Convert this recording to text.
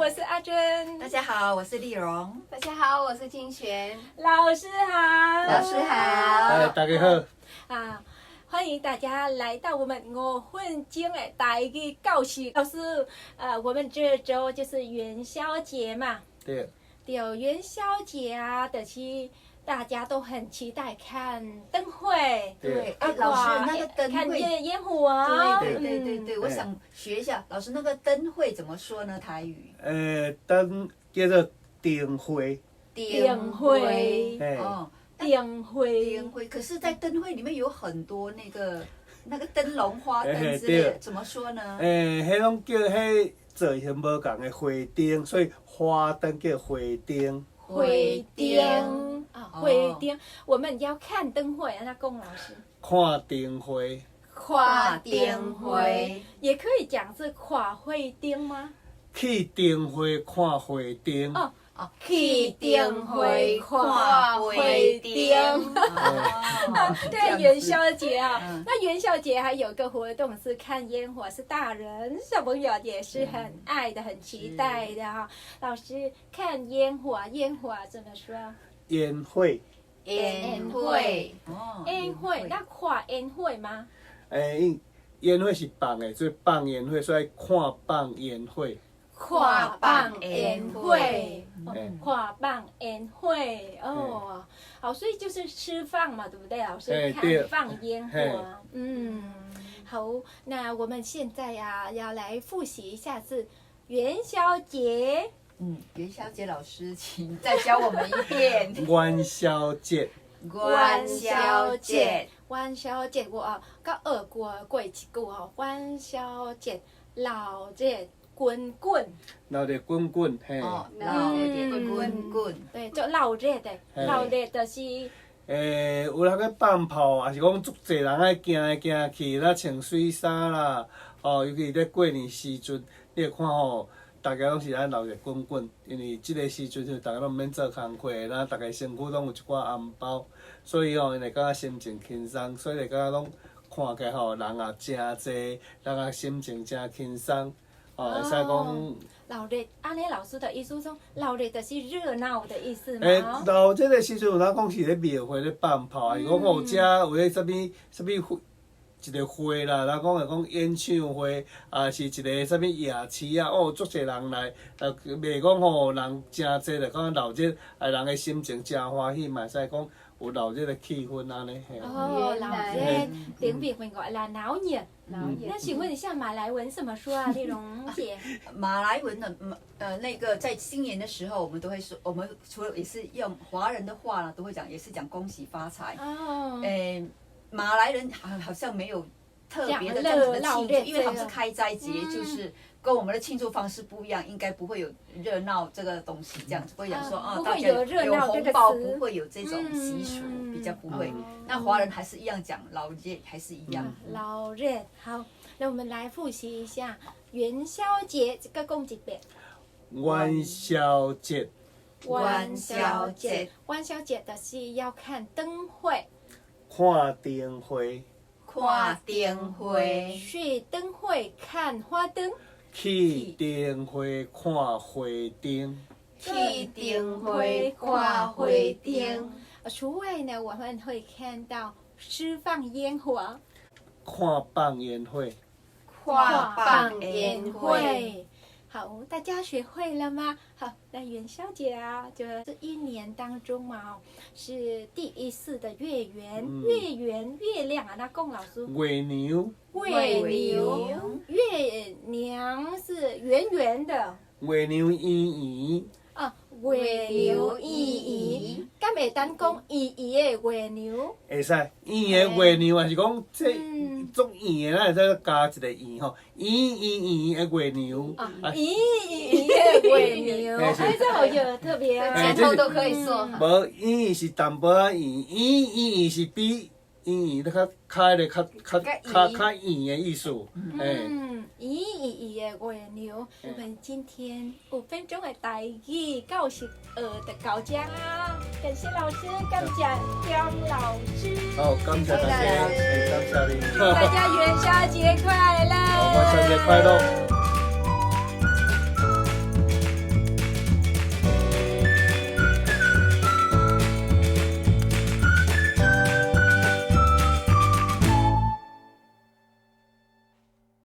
我是阿珍。大家好，我是丽蓉。大家好，我是金璇。老师好，老师好，大家好。欢迎大家来到我们5分钟的台语教室。老师，我们这周就是元宵节嘛。对。元宵节啊，就是大家都很期待看灯会。对，老师那个灯会，看烟火。对，我想学一下，老师那个灯会怎么说呢？台语？灯叫做灯会。灯会。哦。灯会，可是，在灯会里面有很多那个灯笼、花灯之类的，怎么说呢？迄种叫迄造型无共的花灯，所以花灯叫花灯。花灯啊，花灯，我们要看灯会，那龚老师。看灯会。看灯会，也可以讲是看花灯吗？去灯会看花灯。去灯会看花灯。对，元宵节啊，那元宵节还有个活动是看烟火，是大人小朋友也是很爱的、很期待的哈。老师，看烟火，烟火怎么说？烟会。烟会，烟会，那看烟会吗？烟会是放的，所以放烟会，所以看放烟会。看放烟会，看放烟会哦，好，所以就是吃饭嘛，对不对，老师？看放烟火，好，那我们现在呀，要来复习一下是元宵节。元宵节，老师请再教我们一遍。元宵节。元宵节，元宵节，我甲学过一句哦，元宵节，老热滚滚，老热滚滚，嘿。老热滚滚，对，就老热的，老热就是。有人去放炮，也是讲足侪人爱行来行去，咱穿水衫啦，尤其咧过年时阵，你会看吼，大家拢是爱闹热滚滚，因为即个时阵就大家拢毋免做工课，咱大家身躯拢有一寡红包，所以因会感觉心情轻松，所以会感觉拢看起来人也真济，人也心情真轻松，会使讲。老热，安尼老师的意思说，老热就是热闹的意思嘛。闹热的时阵，有人讲是咧庙会咧放炮，如果有遮有咧啥物一个会啦，人讲会讲演唱会，是一个啥物夜市啊，足侪人来，袂讲吼人真济，就讲闹热，人的心情真欢喜，嘛使讲有闹热的气氛安尼。老热，顶边会讲啦闹热。那请问一下马来文怎么说啊，丽蓉姐？马来文的那个在新年的时候，我们都会说，我们除了也是用华人的话呢，都会讲，也是讲恭喜发财。马来人好像没有特别的这样子的庆祝，因为他们是开斋节，就是跟我们的庆祝方式不一样，应该不会有热闹这个东西，这样子不会讲说大家有红包，不会有这种习俗，比较不会。那华人还是一样讲老热，还是一样。老热，好，那我们来复习一下元宵节，这个讲一遍。元宵节。元宵节，元宵节的是要看灯会。看灯会。看灯会，去灯会看花灯。去灯会看花灯。去灯会看花灯。除外呢，我们会看到释放烟火。看放烟会。看放烟会。好，大家学会了吗？好，那元宵节啊，就是一年当中嘛，是第14的月圆，月圆月亮啊，那龚老师。月娘。月娘，月娘是圆圆的。月娘圆圆。月娘圆圆，敢会当讲圆圆的月娘？会使，圆的月娘也是讲这足圆的，咱会使加一个圆吼，圆的月娘。圆的月娘，这好有特别啊，前后都可以说。无圆是淡薄仔圆，圆是比圆较开的较圆的意思。圆的月娘，我们今天5分钟的台语教室的到这啊，感谢老师，感谢姜老师。好，感谢大家，感谢你。大家元宵节快乐！元宵节快乐！